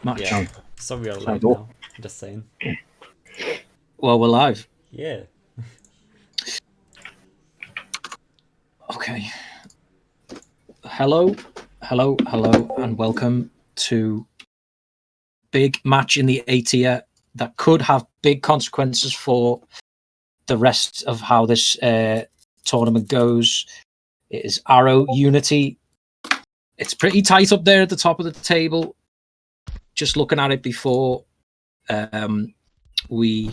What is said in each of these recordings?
match. Yeah. So we are live Cool. now. Just saying. Well, we're live. Yeah. Okay. Hello, and welcome to big match in the A tier that could have big consequences for the rest of how this tournament goes. It is Arrow Unity. It's pretty tight up there at the top of the table. Just looking at it before, we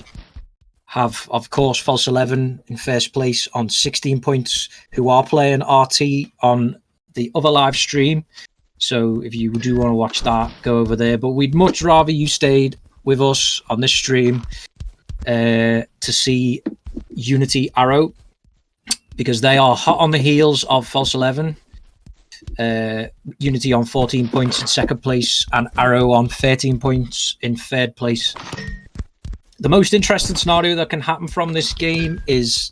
have, of course, False 11 in first place on 16 points, who are playing RT on the other live stream. So if you do want to watch that, go over there. But we'd much rather you stayed with us on this stream to see Unity Arrow, because they are hot on the heels of False 11. Unity on 14 points in second place and Arrow on 13 points in third place. The most interesting scenario that can happen from this game is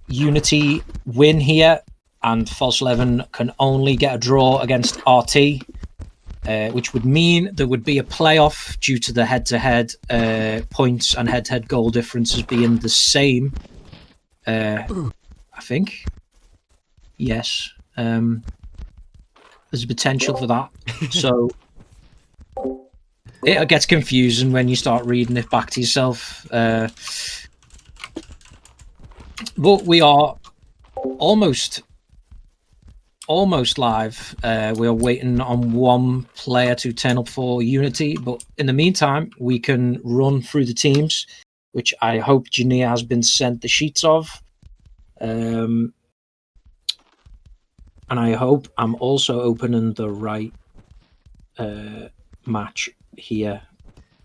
Unity win here and False 11 can only get a draw against RT, which would mean there would be a playoff due to the head-to-head points and head-to-head goal differences being the same. I think. Yes. There's a potential for that. So it gets confusing when you start reading it back to yourself. But we are almost live. We are waiting on one player to turn up for Unity. But in the meantime, we can run through the teams, which I hope Jania has been sent the sheets of. And I hope I'm also opening the right match here.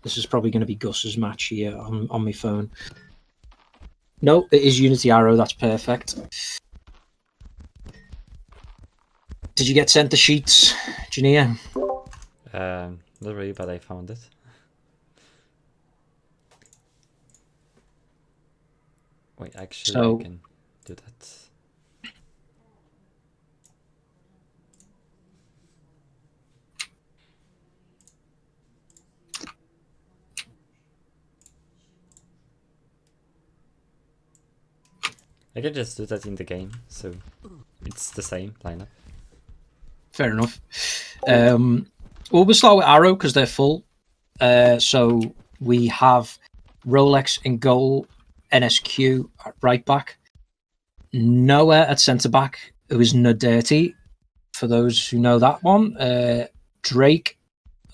This is probably going to be Gus's match here on my phone. No, it is Unity Arrow. That's perfect. Did you get sent the sheets, Jania? Not really, but I found it. Wait, actually, I can do that. I can just do that in the game, so it's the same lineup. Fair enough. We'll start with Arrow because they're full. So we have Rolex in goal, NSQ at right back, Noah at centre back, who is No Dirty, for those who know that one. Drake,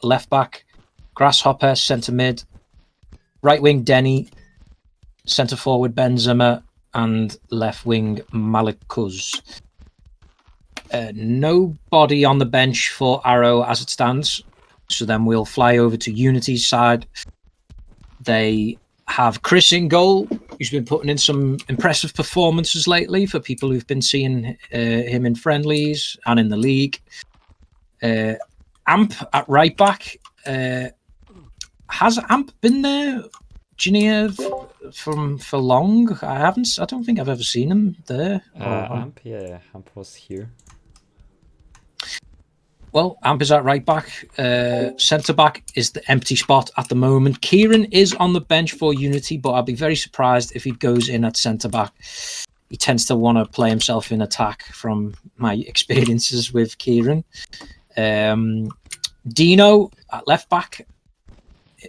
left back, Grasshopper, centre mid, right wing Denny, centre forward Benzema, and left wing Malikuz. Nobody on the bench for Arrow as it stands. So then we'll fly over to Unity's side. They have Chris in goal, who's been putting in some impressive performances lately for people who've been seeing him in friendlies and in the league. Amp at right back. Has Amp been there, Jania, for long? I don't think I've ever seen him there. Amp was here. Well, Amp is at right back. Centre back is the empty spot at the moment. Kieran is on the bench for Unity, but I'd be very surprised if he goes in at centre back. He tends to want to play himself in attack from my experiences with Kieran. Dino at left back,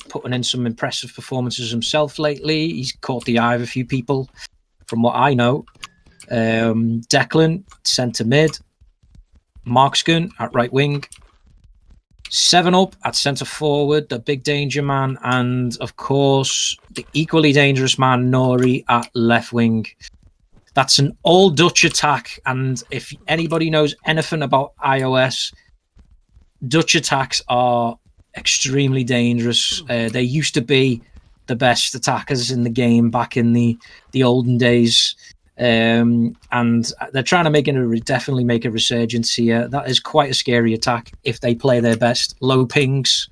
putting in some impressive performances himself lately. He's caught the eye of a few people, from what I know. Declan, centre mid. Markskin at right wing. 7up at centre forward, the big danger man. And, of course, the equally dangerous man, Nori, at left wing. That's an all-Dutch attack. And if anybody knows anything about iOS, Dutch attacks are extremely dangerous. They used to be the best attackers in the game back in the olden days, and they're trying to definitely make a resurgence here. That is quite a scary attack if they play their best. Low pings,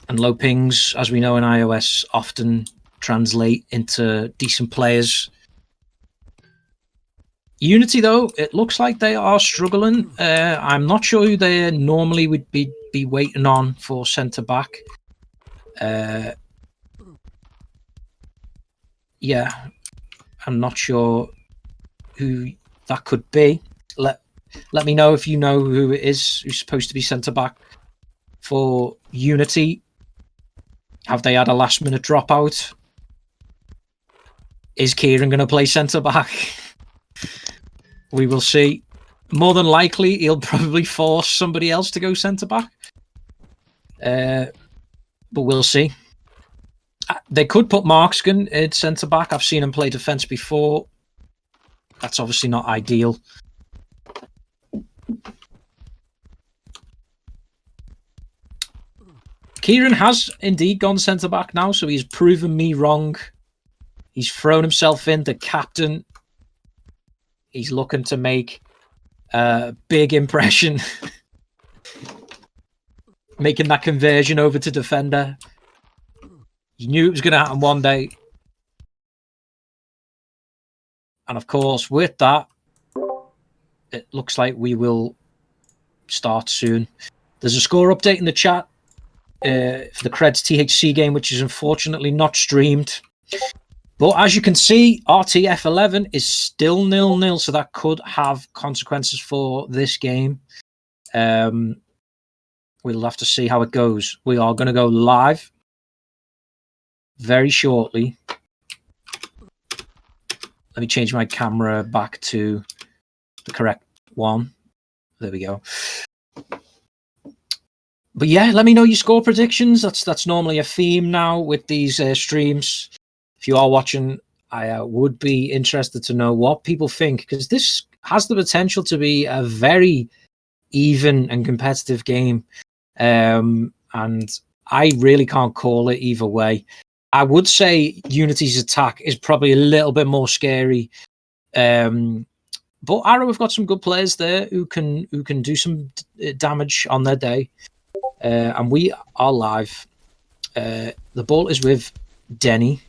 and low pings, as we know in iOS, often translate into decent players. Unity, though, it looks like they are struggling. I'm not sure who they normally would be be waiting on for centre-back. Yeah, I'm not sure who that could be. Let me know if you know who it is who's supposed to be centre-back for Unity. Have they had a last-minute dropout? Is Kieran going to play centre-back? We will see. More than likely, he'll probably force somebody else to go centre-back. But we'll see. They could put Markskin at centre-back. I've seen him play defence before. That's obviously not ideal. Kieran has indeed gone centre-back now, so he's proven me wrong. He's thrown himself in, the captain. He's looking to make a big impression. Making that conversion over to defender. You knew it was going to happen one day. And of course, with that, it looks like we will start soon. There's a score update in the chat for the Creds THC game, which is unfortunately not streamed. But as you can see, RTF11 is still 0-0, so that could have consequences for this game. We'll have to see how it goes. We are going to go live very shortly. Let me change my camera back to the correct one. There we go. But yeah, let me know your score predictions. That's normally a theme now with these streams. If you are watching, I would be interested to know what people think, because this has the potential to be a very even and competitive game. And I really can't call it either way. I would say Unity's attack is probably a little bit more scary. But Arrow have got some good players there who can do some damage on their day. And we are live. The ball is with Denny.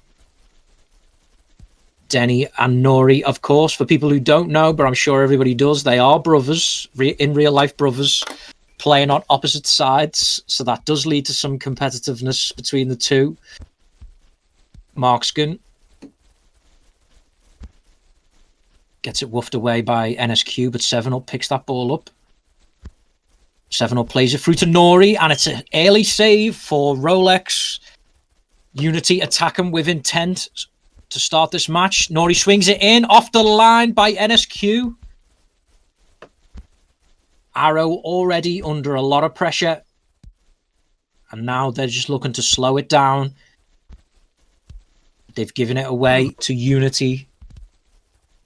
Denny and Nori, of course, for people who don't know, but I'm sure everybody does. They are brothers, in real life brothers, playing on opposite sides. So that does lead to some competitiveness between the two. Markskin gets it woofed away by NSQ, but 7-Up picks that ball up. 7-Up plays it through to Nori, and it's an early save for Rolex. Unity attacking with intent to start this match. Nori swings it in, off the line by NSQ. Arrow already under a lot of pressure. And now they're just looking to slow it down. They've given it away to Unity.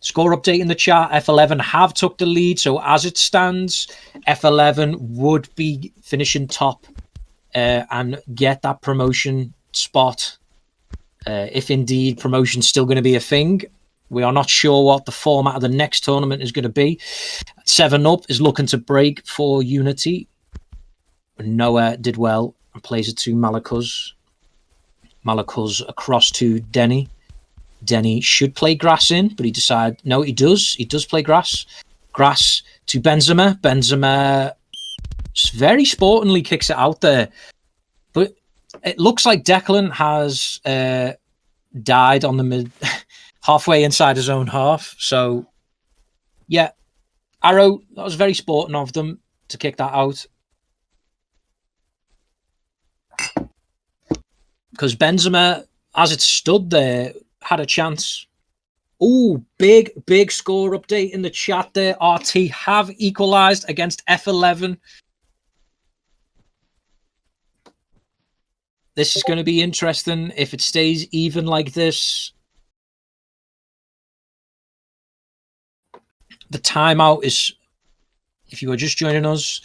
Score update in the chat. F11 have took the lead. So as it stands, F11 would be finishing top and get that promotion spot. If indeed promotion's still going to be a thing. We are not sure what the format of the next tournament is going to be. 7-Up is looking to break for Unity. Noah did well and plays it to Malakuz. Malakuz across to Denny. Denny should play grass in, but he decided, no, he does. He does play grass. Grass to Benzema. Benzema very sportingly kicks it out there. But it looks like Declan has died on the mid, halfway inside his own half. So, yeah, Arrow, that was very sporting of them to kick that out. Because Benzema, as it stood there, had a chance. Oh, big score update in the chat there. RT have equalised against F11. This is going to be interesting if it stays even like this. The timeout is, if you are just joining us,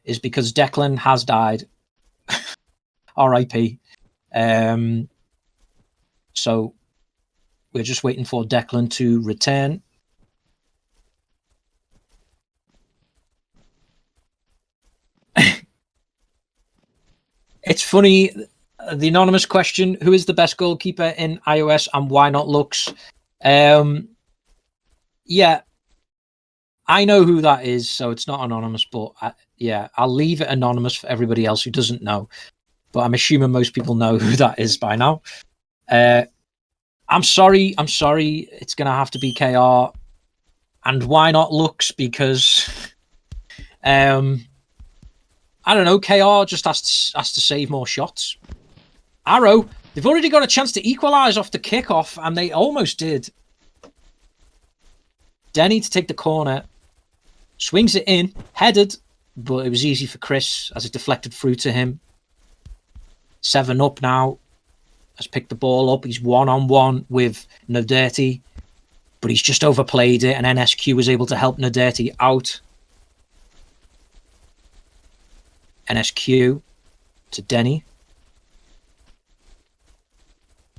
is because Declan has died. RIP. So we're just waiting for Declan to return. It's funny, the anonymous question, who is the best goalkeeper in iOS and why not Lux? Yeah, I know who that is, so it's not anonymous, but Yeah, I'll leave it anonymous for everybody else who doesn't know. But I'm assuming most people know who that is by now. I'm sorry. It's going to have to be KR. And why not Lux? Because, I don't know, KR just has to save more shots. Arrow, they've already got a chance to equalise off the kickoff, and they almost did. Denny to take the corner. Swings it in, headed, but it was easy for Chris as it deflected through to him. 7 up now. Has picked the ball up. He's one-on-one with Nadirty, but he's just overplayed it, and NSQ was able to help Nadirty out. NSQ to Denny.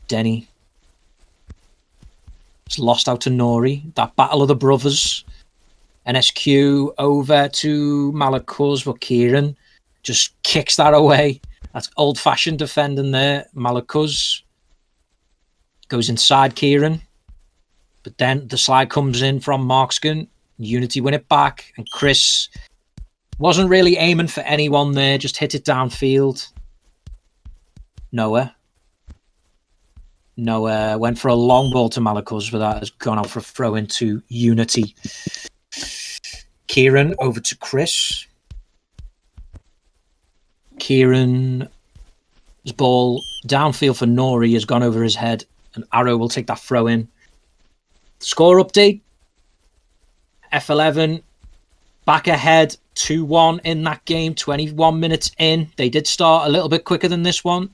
Denny. It's lost out to Nori. That battle of the brothers. NSQ over to Malakuz, but Kieran just kicks that away. That's old-fashioned defending there. Malakuz goes inside Kieran. But then the slide comes in from Markskin. Unity win it back. And Chris wasn't really aiming for anyone there. Just hit it downfield. Noah went for a long ball to Malakuz, but that has gone out for a throw into Unity. Kieran over to Chris. Kieran's ball downfield for Nori has gone over his head, and Arrow will take that throw in. Score update. F11 back ahead 2-1 in that game, 21 minutes in. They did start a little bit quicker than this one.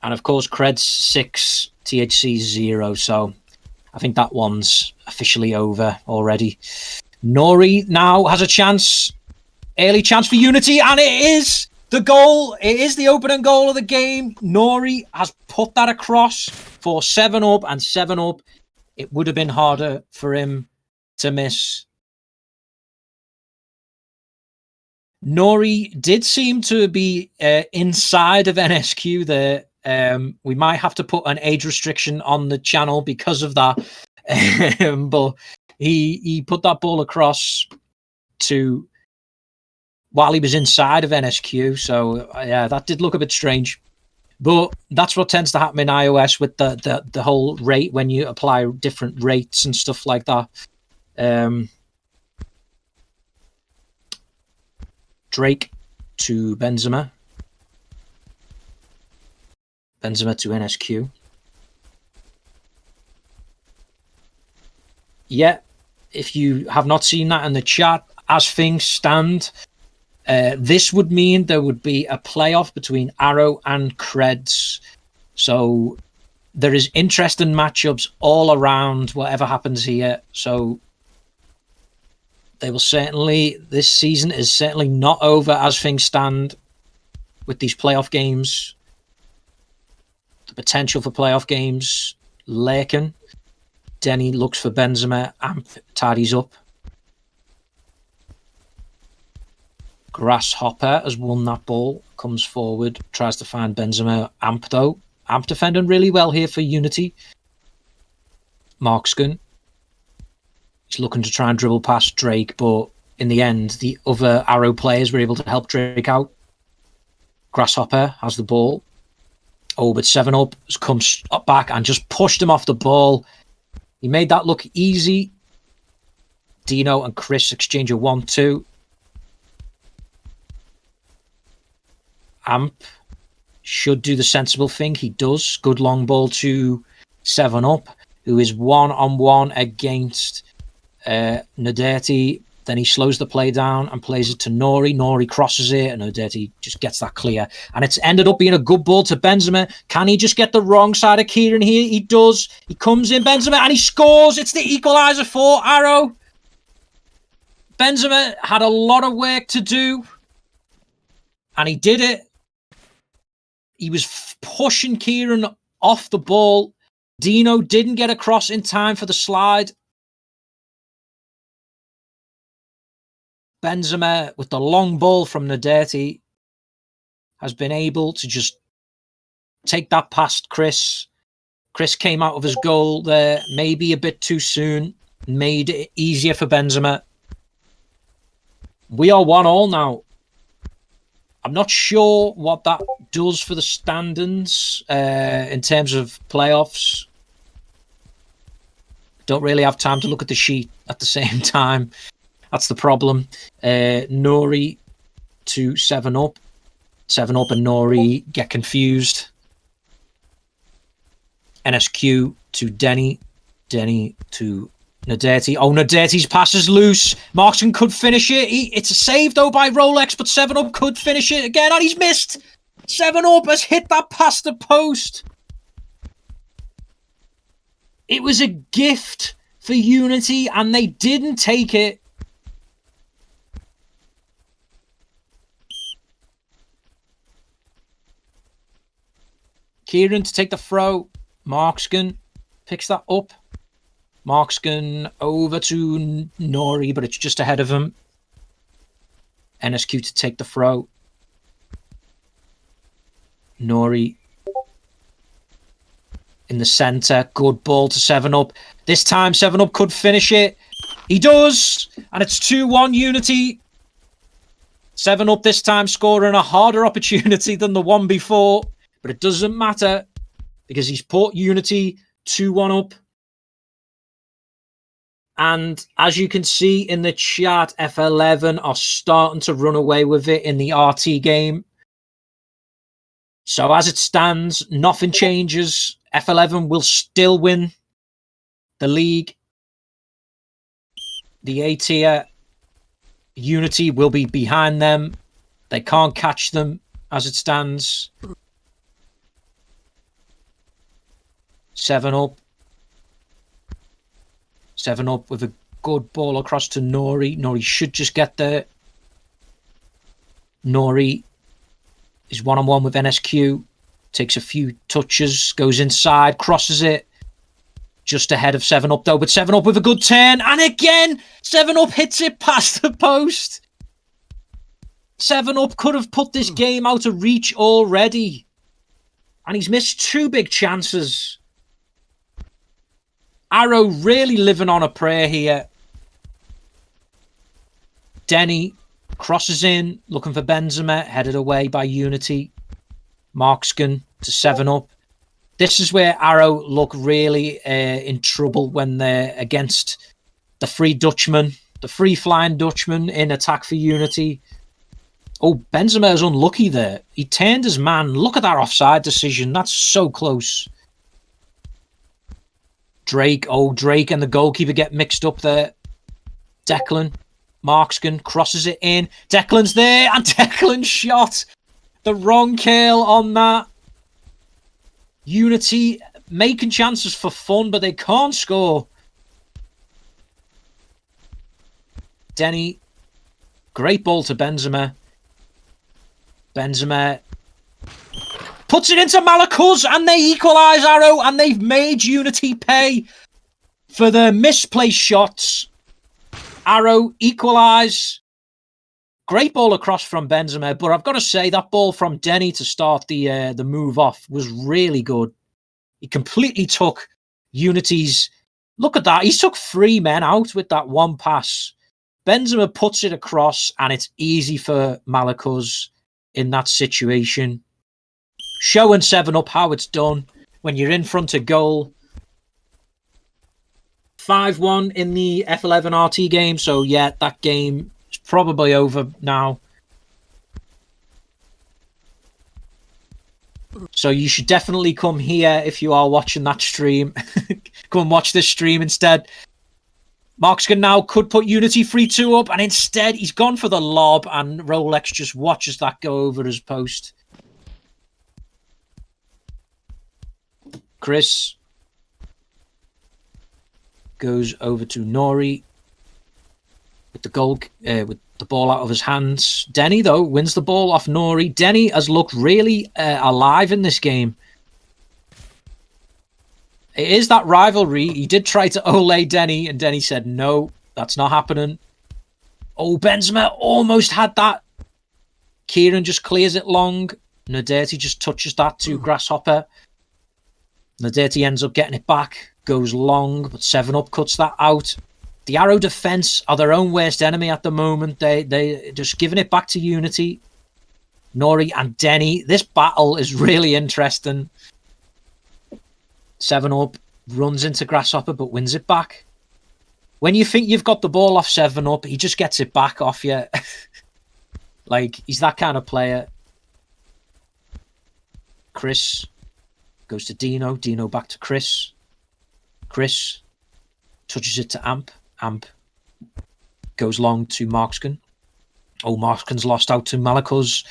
And of course, Creds 6, THC 0. So I think that one's officially over already. Nori now has a chance. Early chance for Unity, and it is the goal. It is the opening goal of the game. Nori has put that across for 7 up, and 7 up. It would have been harder for him to miss. Nori did seem to be inside of NSQ there. We might have to put an age restriction on the channel because of that. But he put that ball across to while he was inside of NSQ. So yeah, that did look a bit strange. But that's what tends to happen in iOS with the whole rate when you apply different rates and stuff like that. Drake to Benzema. Benzema to NSQ. Yeah, if you have not seen that in the chat, as things stand, this would mean there would be a playoff between Arrow and Creds. So there is interesting matchups all around whatever happens here. So they will certainly, this season is certainly not over as things stand with these playoff games. The potential for playoff games lurking. Denny looks for Benzema. Amp tidies up. Grasshopper has won that ball. Comes forward. Tries to find Benzema. Amp though. Amp defending really well here for Unity. Markskin. He's looking to try and dribble past Drake, but in the end, the other Arrow players were able to help Drake out. Grasshopper has the ball. Oh, but 7 up has come back and just pushed him off the ball. He made that look easy. Dino and Chris exchange a 1-2. Amp should do the sensible thing. He does. Good long ball to 7 up, who is one-on-one against Nadirty. Then he slows the play down and plays it to Nori. Nori crosses it, and Nadirty just gets that clear. And it's ended up being a good ball to Benzema. Can he just get the wrong side of Kieran here? He does. He comes in, Benzema, and he scores. It's the equaliser for Arrow. Benzema had a lot of work to do, and he did it. He was pushing Kieran off the ball. Dino didn't get across in time for the slide. Benzema, with the long ball from Nadirty, has been able to just take that past Chris. Chris came out of his goal there, maybe a bit too soon, made it easier for Benzema. We are 1-1 now. I'm not sure what that does for the standings in terms of playoffs. Don't really have time to look at the sheet at the same time. That's the problem. Nori to 7-Up. 7-Up and Nori get confused. NSQ to Denny. Denny to Nadirty. Oh, Nadirty's pass is loose. Marksman could finish it. It's a save, though, by Rolex, but 7-Up could finish it again, and he's missed. 7-Up has hit that past the post. It was a gift for Unity, and they didn't take it. Kieran to take the throw. Marksman picks that up. Marksman over to Nori, but it's just ahead of him. NSQ to take the throw. Nori in the centre. Good ball to 7-Up. This time 7-Up could finish it. He does! And it's 2-1 Unity. 7-Up this time scoring a harder opportunity than the one before. But it doesn't matter because he's put Unity 2-1 up. And as you can see in the chat, F11 are starting to run away with it in the RT game. So as it stands, nothing changes. F11 will still win the league. The A tier Unity will be behind them. They can't catch them as it stands. 7-Up. 7-Up with a good ball across to Nori. Nori should just get there. Nori is one-on-one with NSQ. Takes a few touches, goes inside, crosses it. Just ahead of 7-Up though, but 7-Up with a good turn. And again, 7-Up hits it past the post. 7-Up could have put this game out of reach already. And he's missed two big chances. Arrow really living on a prayer here. Denny crosses in, looking for Benzema, headed away by Unity. Marksman to 7-Up. This is where Arrow look really in trouble when they're against the free Dutchman, the free flying Dutchman in attack for Unity. Oh, Benzema is unlucky there. He turned his man. Look at that offside decision. That's so close. Drake. Oh, Drake and the goalkeeper get mixed up there. Declan. Marksman crosses it in. Declan's there, and Declan shot the wrong curl on that. Unity making chances for fun, but they can't score. Denny. Great ball to Benzema. Benzema puts it into Malakuz, and they equalise, Arrow, and they've made Unity pay for their misplaced shots. Arrow equalise. Great ball across from Benzema, but I've got to say that ball from Denny to start the move off was really good. He completely took Unity's... Look at that. He took 3 men out with that one pass. Benzema puts it across, and it's easy for Malakuz in that situation. Showing 7-Up how it's done when you're in front of goal. 5-1 in the F11 RT game. So, yeah, that game is probably over now. So you should definitely come here if you are watching that stream. Come and watch this stream instead. Marksman now could put Unity 3-2 up, and instead he's gone for the lob, and Rolex just watches that go over his post. Chris goes over to Nori with the goal, with the ball out of his hands. Denny, though, wins the ball off Nori. Denny has looked really alive in this game. It is that rivalry. He did try to Ole Denny, and Denny said, no, that's not happening. Oh, Benzema almost had that. Kieran just clears it long. Nadirty just touches that to Grasshopper. Nadirty ends up getting it back. Goes long, but 7-Up cuts that out. The Arrow defense are their own worst enemy at the moment. They just giving it back to Unity. Nori and Denny. This battle is really interesting. 7-Up runs into Grasshopper but wins it back. When you think you've got the ball off 7-Up, he just gets it back off you. Like, he's that kind of player. Chris goes to Dino. Dino back to Chris. Chris touches it to Amp. Amp goes long to Markskin. Oh, Markskin's lost out to Malakuz.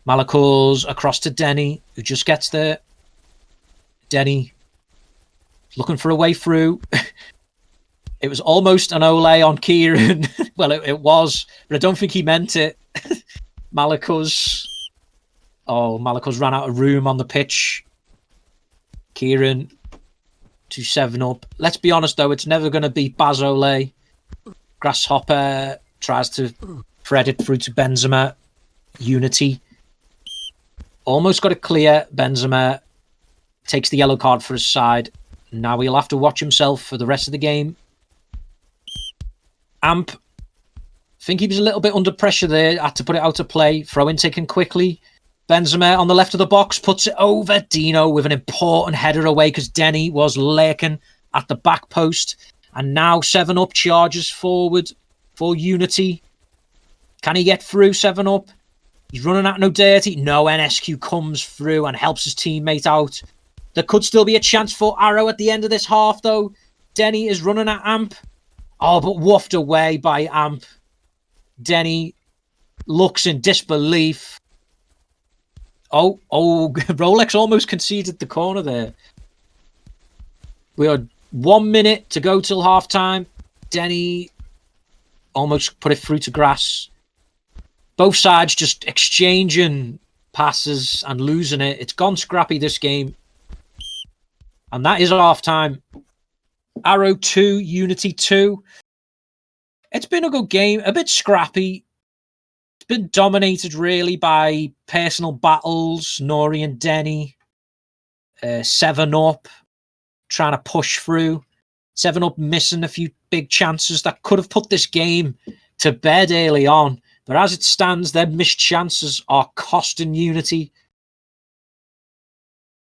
Malakuz across to Denny, who just gets there. Denny looking for a way through. It was almost an Ole on Kieran. Well, it was, but I don't think he meant it. Malakuz. Oh, Malakuz ran out of room on the pitch. Kieran to 7-Up. Let's be honest, though, it's never going to be Baz Ole. Grasshopper tries to thread it through to Benzema. Unity. Almost got it clear. Benzema takes the yellow card for his side. Now he'll have to watch himself for the rest of the game. Amp. I think he was a little bit under pressure there. Had to put it out of play. Throw in taken quickly. Benzema on the left of the box puts it over. Dino with an important header away because Denny was lurking at the back post. And now 7-Up charges forward for Unity. Can he get through 7-Up? He's running at no dirty. No, NSQ comes through and helps his teammate out. There could still be a chance for Arrow at the end of this half, though. Denny is running at Amp. Oh, but woofed away by Amp. Denny looks in disbelief. Oh, Rolex almost conceded the corner there. We are 1 minute to go till half-time. Denny almost put it through to Grass. Both sides just exchanging passes and losing it. It's gone scrappy, this game. And that is half-time. Arrow 2, Unity 2. It's been a good game. A bit scrappy. It's been dominated, really, by personal battles. Nori and Denny. 7-Up trying to push through. 7-Up missing a few big chances that could have put this game to bed early on. But as it stands, their missed chances are costing Unity.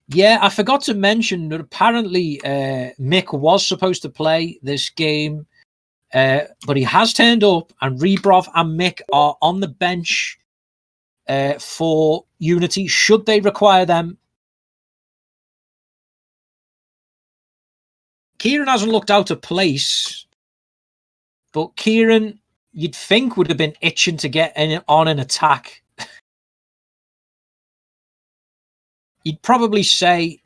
Yeah, I forgot to mention that apparently Mick was supposed to play this game, but he has turned up, and Rebrov and Mick are on the bench for Unity, should they require them. Kieran hasn't looked out of place, but Kieran, you'd think, would have been itching to get on an attack. You'd probably say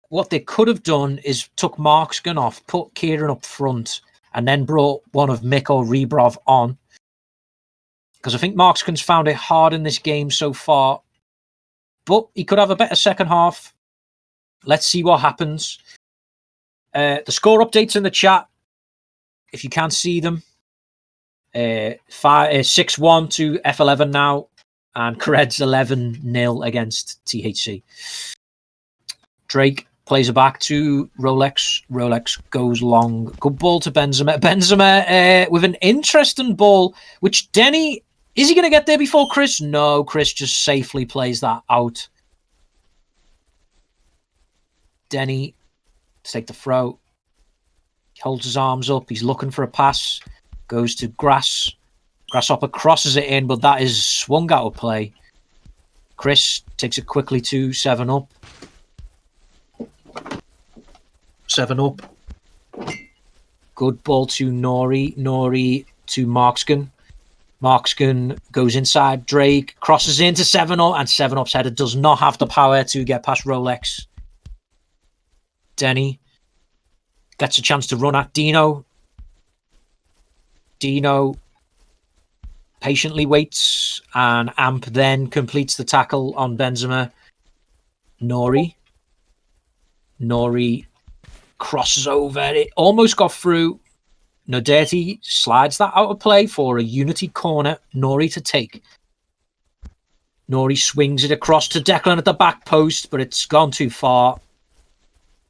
what they could have done is took Markskin off, put Kieran up front, and then brought one of Mick or Rebrov on. Because I think Markskin's found it hard in this game so far. But he could have a better second half. Let's see what happens. The score updates in the chat, if you can't see them. 6-1 to F11 now. And Kred's 11-0 against THC. Drake plays it back to Rolex. Rolex goes long. Good ball to Benzema. Benzema with an interesting ball, which Denny, is he going to get there before Chris? No, Chris just safely plays that out. Denny to take the throw. He holds his arms up. He's looking for a pass. Goes to Grass. Grasshopper crosses it in, but that is swung out of play. Chris takes it quickly to 7-Up. 7-Up. Good ball to Nori. Nori to Markskin. Markskin goes inside Drake. Crosses into 7-Up, and 7-Up's header does not have the power to get past Rolex. Denny gets a chance to run at Dino. Dino patiently waits, and Amp then completes the tackle on Benzema. Nori crosses over. It almost got through. No dirty slides that out of play for a Unity corner. Nori to take. Nori swings it across to Declan at the back post, but it's gone too far.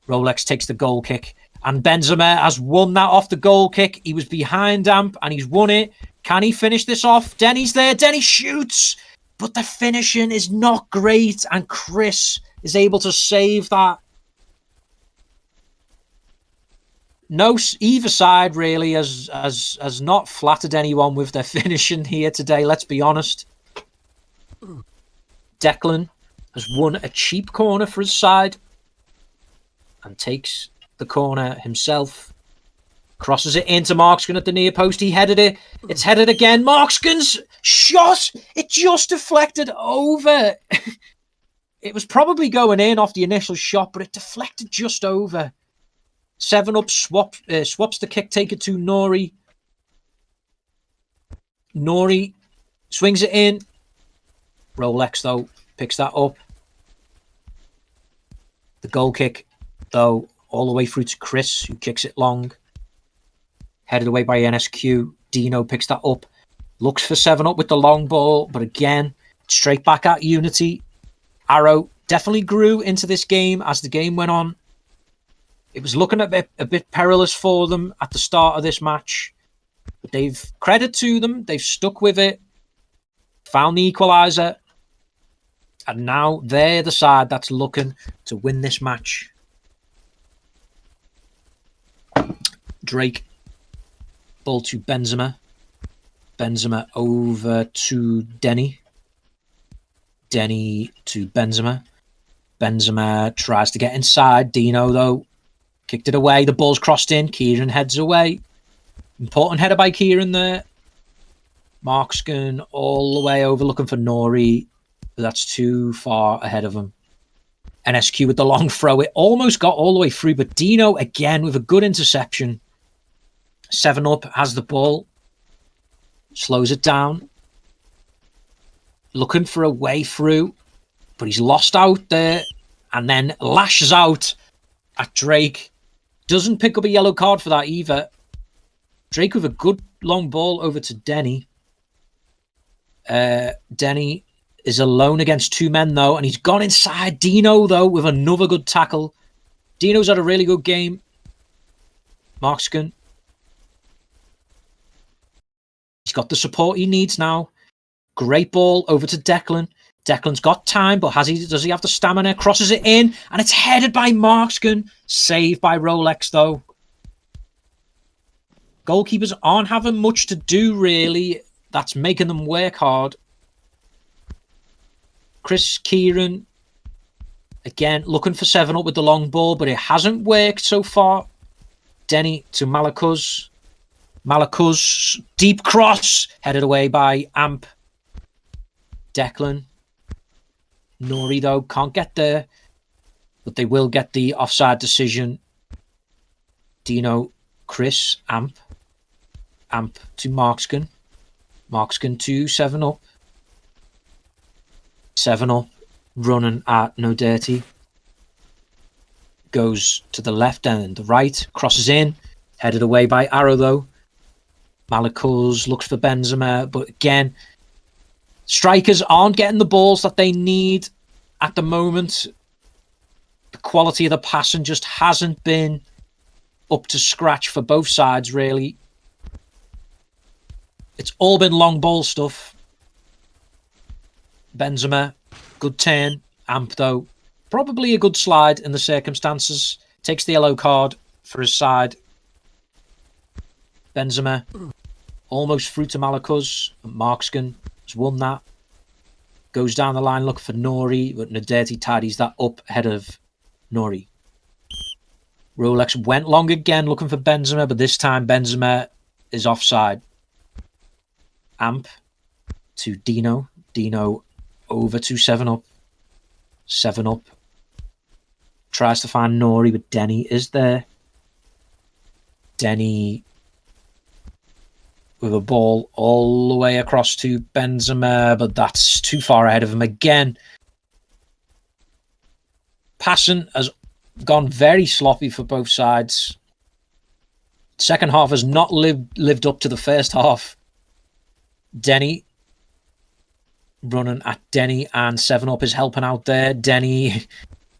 Rolex takes the goal kick. And Benzema has won that off the goal kick. He was behind Amp and he's won it. Can he finish this off? Denny's there. Denny shoots. But the finishing is not great. And Chris is able to save that. No, either side really has not flattered anyone with their finishing here today. Let's be honest. Declan has won a cheap corner for his side. And takes the corner himself. Crosses it into Markskin at the near post. He headed it. It's headed again. Markskin's shot. It just deflected over. It was probably going in off the initial shot, but it deflected just over. 7-Up swaps the kick taker to Nori. Nori swings it in. Rolex, though, picks that up. The goal kick, though, all the way through to Chris, who kicks it long. Headed away by NSQ. Dino picks that up. Looks for 7-Up with the long ball, but again, straight back at Unity. Arrow definitely grew into this game as the game went on. It was looking a bit perilous for them at the start of this match. But they've, credit to them, they've stuck with it. Found the equaliser. And now they're the side that's looking to win this match. Drake. Ball to Benzema. Benzema over to Denny. Denny to Benzema. Benzema tries to get inside. Dino, though, kicked it away. The ball's crossed in. Kieran heads away. Important header by Kieran there. Markskin all the way over looking for Nori. But that's too far ahead of him. NSQ with the long throw. It almost got all the way through, but Dino again with a good interception. 7-Up has the ball. Slows it down. Looking for a way through, but he's lost out there and then lashes out at Drake. Doesn't pick up a yellow card for that either. Drake with a good long ball over to Denny. Denny is alone against two men, though, and he's gone inside. Dino, though, with another good tackle. Dino's had a really good game. Markskin. He's got the support he needs now. Great ball over to Declan. Declan's got time, but does he have the stamina? Crosses it in, and it's headed by Markskin. Saved by Rolex, though. Goalkeepers aren't having much to do, really. That's making them work hard. Chris Kieran, again, looking for 7-Up with the long ball, but it hasn't worked so far. Denny to Malakuz. Malakuz, deep cross, headed away by Amp. Declan. Nori, though, can't get there, but they will get the offside decision. Dino, Chris, Amp. Amp to Markskin. Markskin to 7-Up. 7-Up running at No Dirty. Goes to the left and the right. Crosses in. Headed away by Arrow, though. Malakuz looks for Benzema. But again, strikers aren't getting the balls that they need at the moment. The quality of the passing just hasn't been up to scratch for both sides, really. It's all been long ball stuff. Benzema, good turn. Amp, though, probably a good slide in the circumstances. Takes the yellow card for his side. Benzema, almost through to Malakuz. Markskin has won that. Goes down the line looking for Nori, but Nadirty tidies that up ahead of Nori. Rolex went long again looking for Benzema, but this time Benzema is offside. Amp to Dino. Dino over to 7-Up. 7-Up tries to find Nori, but Denny is there. Denny with a ball all the way across to Benzema, but that's too far ahead of him again. Passing has gone very sloppy for both sides. Second half has not lived up to the first half. Denny running at Denny, and 7-Up is helping out there. Denny,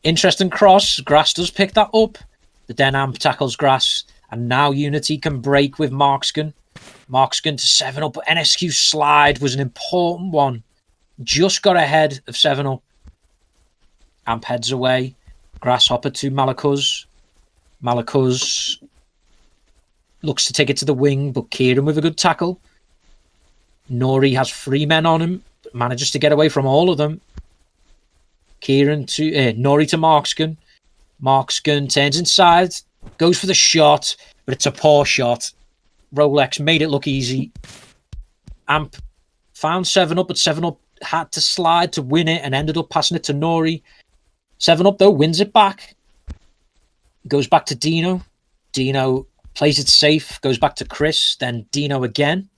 interesting cross. Grass does pick that up. But then Amp tackles Grass, and now Unity can break with Markskin. Markskin to 7-Up, but NSQ slide was an important one. Just got ahead of 7-Up. Amp heads away. Grasshopper to Malakuz. Malakuz looks to take it to the wing, but Kieran with a good tackle. Nori has 3 men on him, but manages to get away from all of them. Kieran to Nori to Markskin. Markskin turns inside, goes for the shot, but it's a poor shot. Rolex made it look easy. Amp found 7-Up, but 7-Up had to slide to win it and ended up passing it to Nori. 7-Up, though, wins it back. Goes back to Dino. Dino plays it safe, goes back to Chris, then Dino again.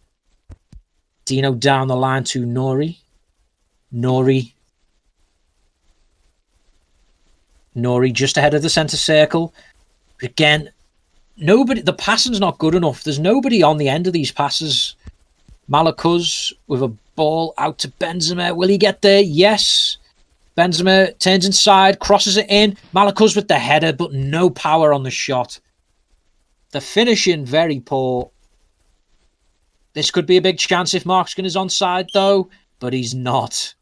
Dino down the line to Nori. Nori just ahead of the centre circle. But again, nobody. The passing's not good enough. There's nobody on the end of these passes. Malakuz with a ball out to Benzema. Will he get there? Yes. Benzema turns inside, crosses it in. Malakuz with the header, but no power on the shot. The finishing, very poor. This could be a big chance if Markskin is onside, though, but he's not.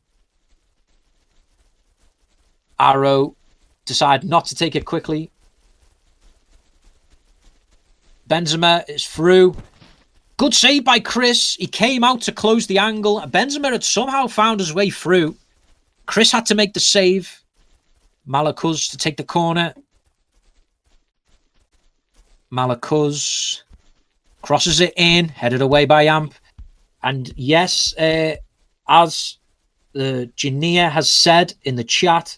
Arrow decide not to take it quickly. Benzema is through. Good save by Chris. He came out to close the angle. Benzema had somehow found his way through. Chris had to make the save. Malakuz to take the corner. Malakuz crosses it in, headed away by Amp. And yes, as Jania has said in the chat,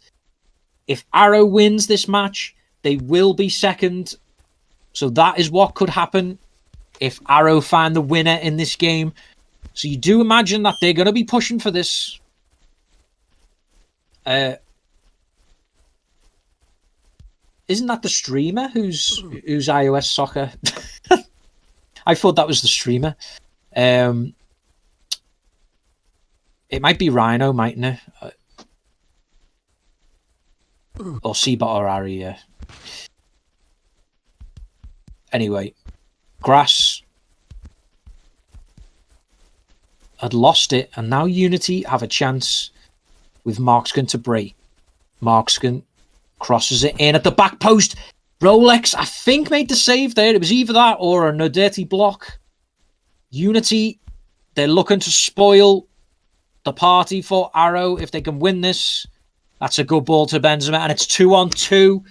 if Arrow wins this match, they will be second. So that is what could happen if Arrow find the winner in this game. So you do imagine that they're going to be pushing for this. Isn't that the streamer who's IOSoccer? I thought that was the streamer. It might be Rhino, mightn't it? Or Seabot or Ari, yeah. Anyway, Grass had lost it, and now Unity have a chance with Markskin to break. Markskin crosses it in at the back post. Rolex, I think, made the save there. It was either that or a dirty block. Unity, they're looking to spoil the party for Arrow. If they can win this, that's a good ball to Benzema, and it's 2-on-2.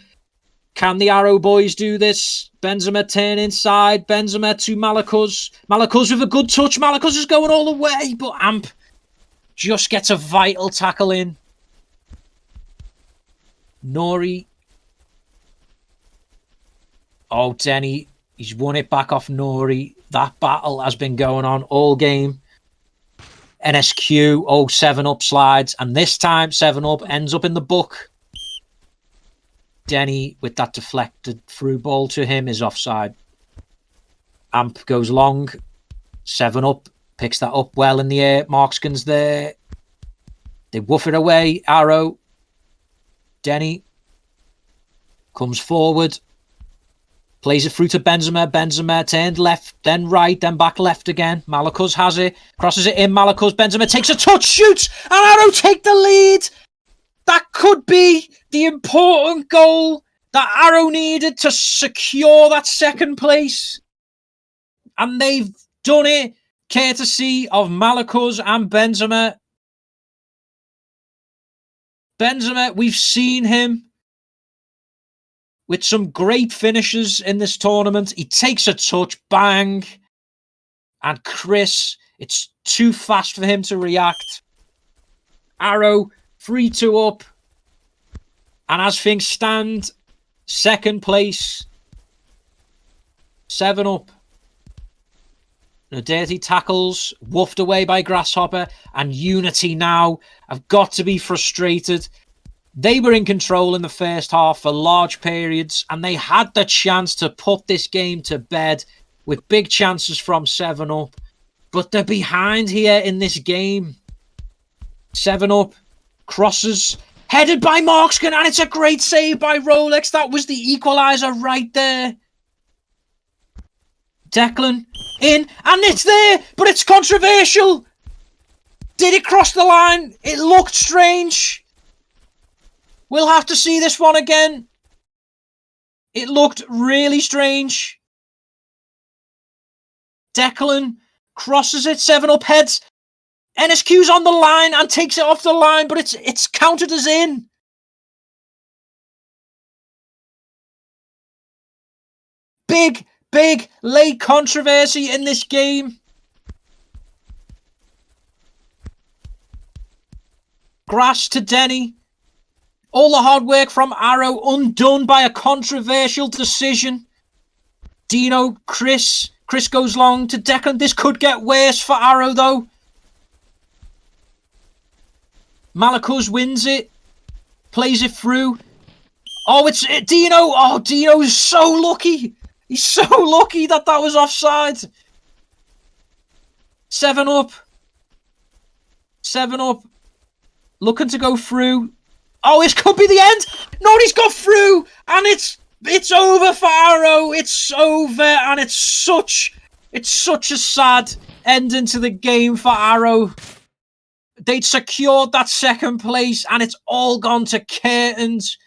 Can the Arrow boys do this? Benzema turn inside. Benzema to Malakuz. Malakuz with a good touch. Malakuz is going all the way, but Amp just gets a vital tackle in. Nori. Oh, Denny. He's won it back off Nori. That battle has been going on all game. NSQ. Oh, 7-Up slides. And this time, 7-Up ends up in the book. Denny, with that deflected through ball to him, is offside. Amp goes long. 7-Up picks that up well in the air. Markskin's there. They woof it away. Arrow. Denny comes forward. Plays it through to Benzema. Benzema turned left, then right, then back left again. Malakuz has it. Crosses it in. Malakuz. Benzema takes a touch. Shoots. And Arrow take the lead. That could be the important goal that Arrow needed to secure that second place. And they've done it courtesy of Malakuz and Benzema. Benzema, we've seen him with some great finishes in this tournament. He takes a touch, bang. And Chris, it's too fast for him to react. Arrow, 3-2 up. And as things stand, second place, 7-Up. The dirty tackles, woofed away by Grasshopper, and Unity now have got to be frustrated. They were in control in the first half for large periods, and they had the chance to put this game to bed with big chances from 7-Up. But they're behind here in this game. 7-Up crosses Headed by Markskin, and it's a great save by Rolex. That was the equaliser right there. Declan in, and it's there, but it's controversial. Did it cross the line? It looked strange. We'll have to see this one again. It looked really strange. Declan crosses it, 7-Up heads. NSQ's on the line and takes it off the line, but it's counted as in. Big late controversy in this game. Grass to Denny. All the hard work from Arrow undone by a controversial decision. Dino, Chris goes long to Declan. This could get worse for Arrow, though. Malakuz wins it. Plays it through. Oh, it's Dino. Oh, Dino's so lucky. He's so lucky that was offside. 7-Up. 7-Up. Looking to go through. Oh, this could be the end. No, he's got through. And it's over for Arrow. It's over. And it's such a sad ending to the game for Arrow. They'd secured that second place, and it's all gone to curtains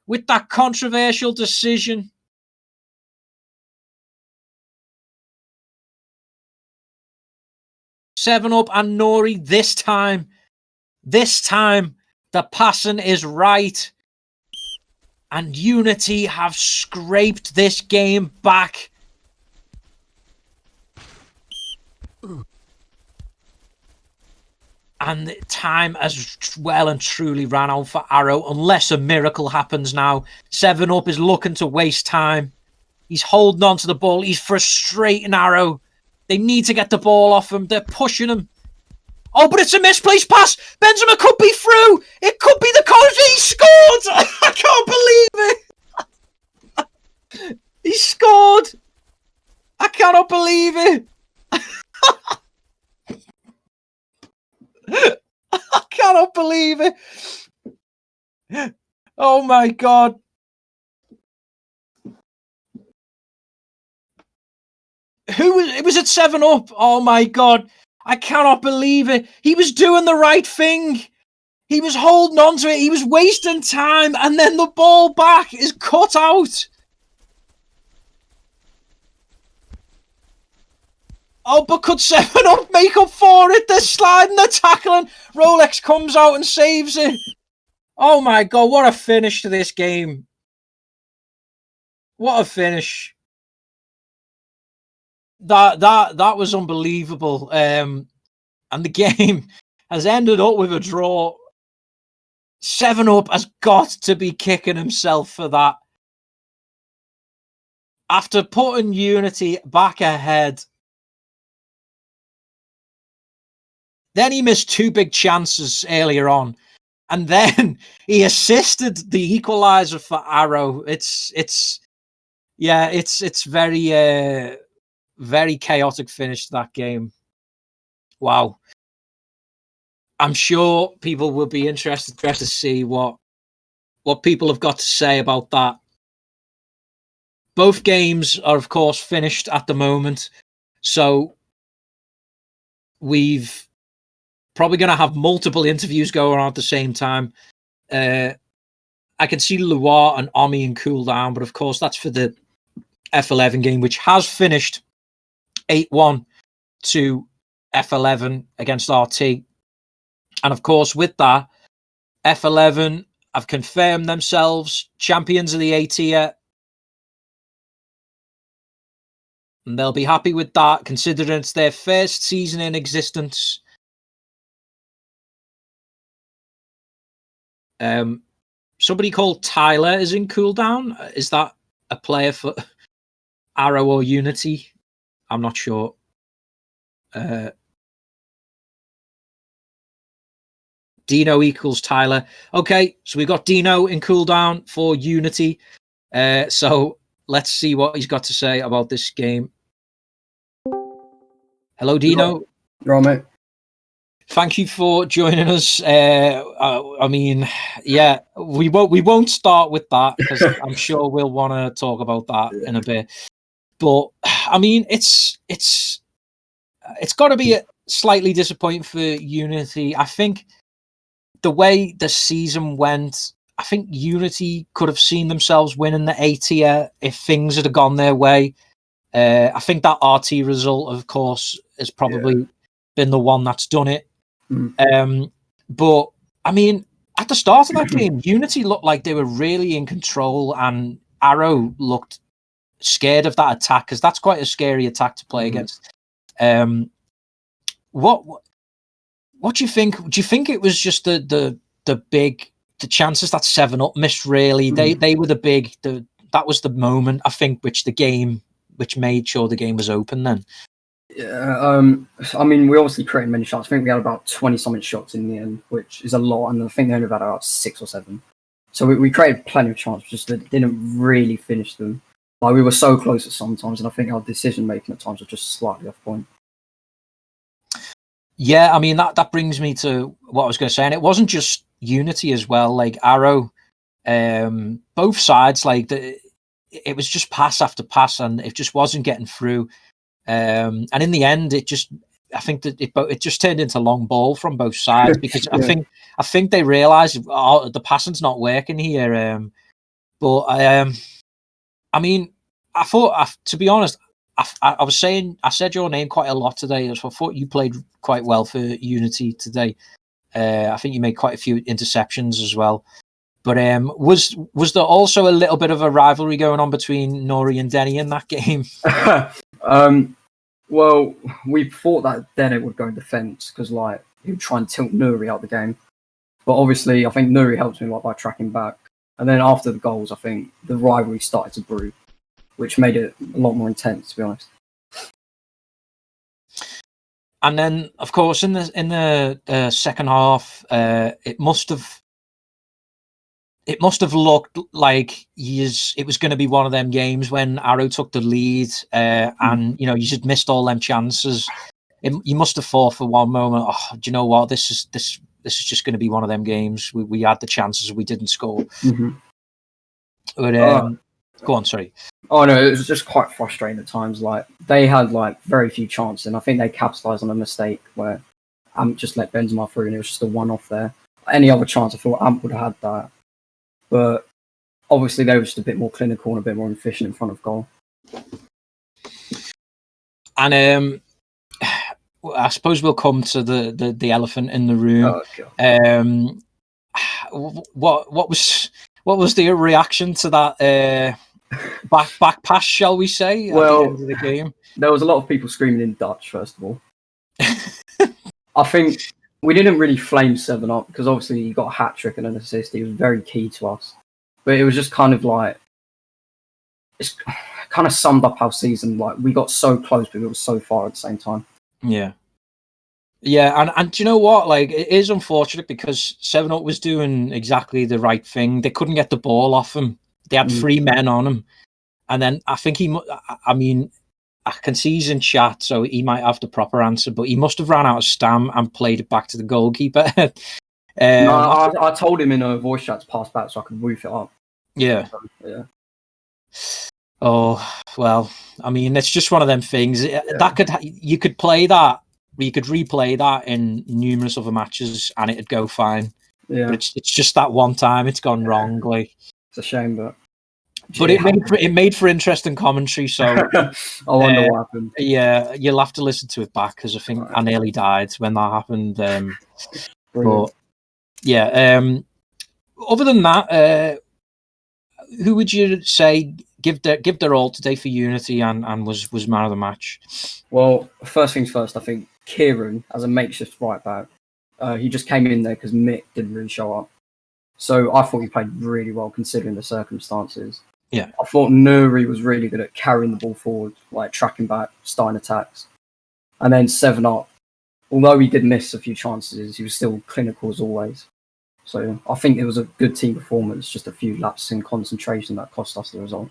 with that controversial decision. Seven Up and Nori this time. This time, the passing is right. And Unity have scraped this game back. And time has well and truly ran out for Arrow, unless a miracle happens now. 7-Up is looking to waste time. He's holding on to the ball. He's frustrating Arrow. They need to get the ball off him. They're pushing him. Oh, but it's a misplaced pass. Benzema could be through. It could be the cause. He scored. I can't believe it. He scored. I cannot believe it. I cannot believe it. Oh my God. It was at 7-Up. Oh my God. I cannot believe it. He was doing the right thing. He was holding on to it. He was wasting time. And then the ball back is cut out. Oh, but could 7-Up make up for it? They're sliding, they're tackling. Rolex comes out and saves it. Oh my God, what a finish to this game. What a finish. That was unbelievable. And the game has ended up with a draw. 7-Up has got to be kicking himself for that. After putting Unity back ahead, then he missed two big chances earlier on. And then he assisted the equaliser for Arrow. It's very very chaotic finish to that game. Wow. I'm sure people will be interested to see what people have got to say about that. Both games are, of course, finished at the moment. So we've probably going to have multiple interviews going on at the same time. I can see Loire and Omi in cooldown, but of course that's for the F11 game, which has finished 8-1 to F11 against RT. And of course, with that, F11 have confirmed themselves champions of the A tier. And they'll be happy with that, considering it's their first season in existence. Somebody called Tyler is in cooldown. Is that a player for Arrow or Unity? I'm not sure. Dino equals Tyler. Okay, so we've got Dino in cooldown for Unity. So let's see what he's got to say about this game. Hello, Dino. You're on, mate. thank you for joining us. I mean, yeah, we won't start with that because I'm sure we'll want to talk about that in a bit. But I mean, it's got to be slightly disappointing for Unity. I think the way the season went, I think Unity could have seen themselves winning the A tier if things had gone their way. I think that RT result, of course, has probably been the one that's done it. But I mean, at the start of that game, Unity looked like they were really in control, and Arrow looked scared of that attack because that's quite a scary attack to play against. What do you think? Do you think it was just the chances that 7-Up missed? Really, they were the big. That was the moment, I think, which made sure the game was open then. Yeah, I mean, we obviously created many shots. I think we had about 20-something shots in the end, which is a lot, and I think they only had about 6 or 7. So we created plenty of chances, just that didn't really finish them. Like, we were so close at sometimes, and I think our decision-making at times was just slightly off point. Yeah, I mean, that brings me to what I was going to say, and it wasn't just Unity as well. Like, Arrow, both sides, like, it was just pass after pass, and it just wasn't getting through. And in the end, I think that it just turned into long ball from both sides because I think they realised the passing's not working here. But I mean, I thought, to be honest, I was saying, I said your name quite a lot today. So I thought you played quite well for Unity today. I think you made quite a few interceptions as well. But was there also a little bit of a rivalry going on between Nori and Denny in that game? Well, we thought that Denny would go in defence because, like, he would try and tilt Nuri out the game. But obviously, I think Nuri helped me by tracking back. And then after the goals, I think the rivalry started to brew, which made it a lot more intense, to be honest. And then, of course, in the second half, it must have looked like it was going to be one of them games when Arrow took the lead, and you just missed all them chances. You must have thought for one moment, "Oh, do you know what? This is just going to be one of them games. We had the chances, we didn't score." But go on, sorry. Oh no, it was just quite frustrating at times. Like, they had very few chances, and I think they capitalised on a mistake where Amp just let Benzema through, and it was just a one-off there. Any other chance, I thought Amp would have had that. But obviously, they were just a bit more clinical and a bit more efficient in front of goal. And I suppose we'll come to the elephant in the room. What was the reaction to that back pass, shall we say? Well, at the end of the game, there was a lot of people screaming in Dutch. First of all, I think we didn't really flame 7-Up because obviously he got a hat trick and an assist. He was very key to us, but it was just kind of like, it's kind of summed up our season. Like, we got so close, but we were so far at the same time. Yeah, and do you know what? Like, it is unfortunate because 7-Up was doing exactly the right thing. They couldn't get the ball off him. They had 3 men on him, and then I think I mean, I can see he's in chat, so he might have the proper answer, but he must have ran out of stam and played it back to the goalkeeper. No, I told him in a voice chat to pass back so I could woof it up. Yeah. Yeah. Oh, well, I mean, it's just one of them things. You could play that, you could replay that in numerous other matches and it'd go fine. Yeah. But it's just that one time it's gone wrong. Like, it's a shame, but it made for interesting commentary. So I wonder what happened. Yeah, you'll have to listen to it back because I think I nearly died when that happened. But yeah, other than that, who would you say give their all today for Unity and was man of the match? Well, first things first, I think Kieran, as a makeshift right back, he just came in there because Mick didn't really show up. So I thought he played really well considering the circumstances. Yeah. I thought Nuri was really good at carrying the ball forward, like tracking back, starting attacks. And then 7-Up, although he did miss a few chances, he was still clinical as always. So I think it was a good team performance, just a few lapses in concentration that cost us the result.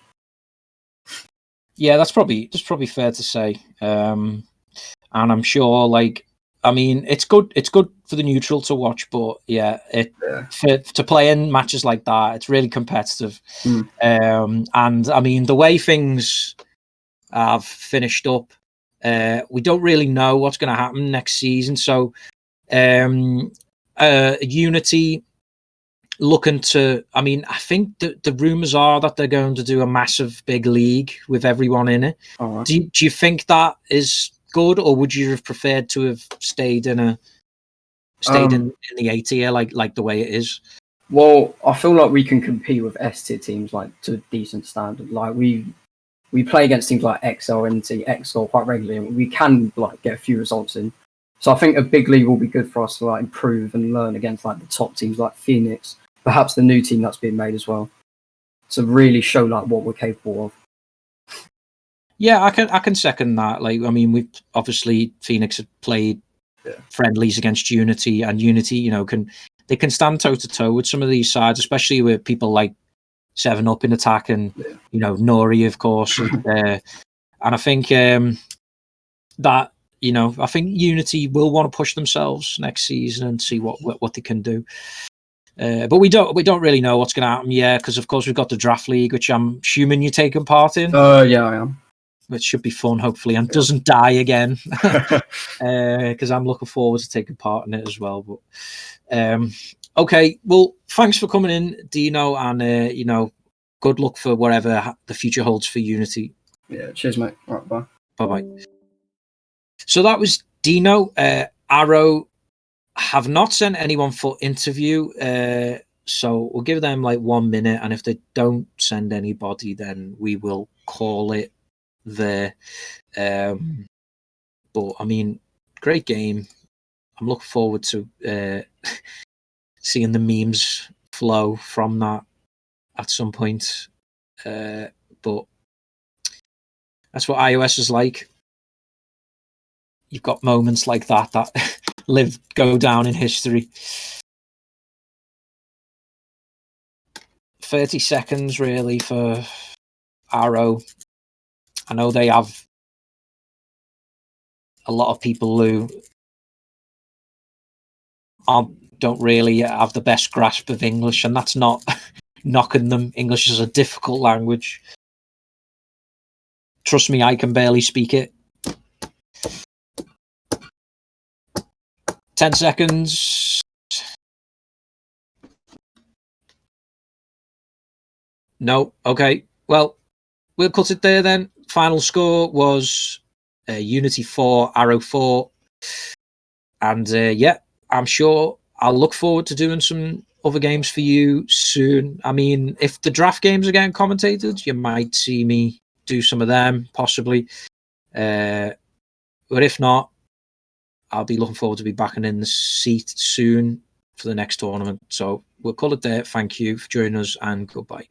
Yeah, that's probably fair to say. And I'm sure, like, I mean, it's good. It's good for the neutral to watch, but yeah, to play in matches like that, it's really competitive. And I mean, the way things have finished up, we don't really know what's going to happen next season. So, Unity looking to. I mean, I think the rumors are that they're going to do a massive big league with everyone in it. Right. Do you think that is good, or would you have preferred to have stayed in in the A tier like the way it is? Well, I feel like we can compete with S tier teams like to a decent standard. Like we play against teams like XL, NT, XL quite regularly, and we can like get a few results in. So I think a big league will be good for us to like improve and learn against like the top teams like Phoenix, perhaps the new team that's being made as well, to really show like what we're capable of. Yeah, I can second that. Like, I mean, we've obviously Phoenix have played friendlies against Unity, and Unity, you know, can stand toe to toe with some of these sides, especially with people like 7up in attack and you know Nori, of course, and I think that you know I think Unity will want to push themselves next season and see what they can do. But we don't really know what's going to happen yet, because of course we've got the draft league, which I'm assuming you're taking part in. Yeah, I am. Which should be fun, hopefully, and doesn't die again. Because I'm looking forward to taking part in it as well. But okay, well, thanks for coming in, Dino, and you know, good luck for whatever the future holds for Unity. Yeah, cheers, mate. All right, bye. Bye. So that was Dino. Arrow have not sent anyone for interview, so we'll give them like 1 minute, and if they don't send anybody, then we will call it there. But I mean, great game. I'm looking forward to seeing the memes flow from that at some point. But that's what iOS is like. You've got moments like that go down in history. 30 seconds really for Arrow. I know they have a lot of people who don't really have the best grasp of English, and that's not knocking them. English is a difficult language. Trust me, I can barely speak it. 10 seconds. No. Okay. Well, we'll cut it there then. Final score was Unity 4, Arrow 4. And yeah, I'm sure I'll look forward to doing some other games for you soon. I mean, if the draft games are getting commentated, you might see me do some of them, possibly. But if not, I'll be looking forward to be back in the seat soon for the next tournament. So we'll call it there. Thank you for joining us, and goodbye.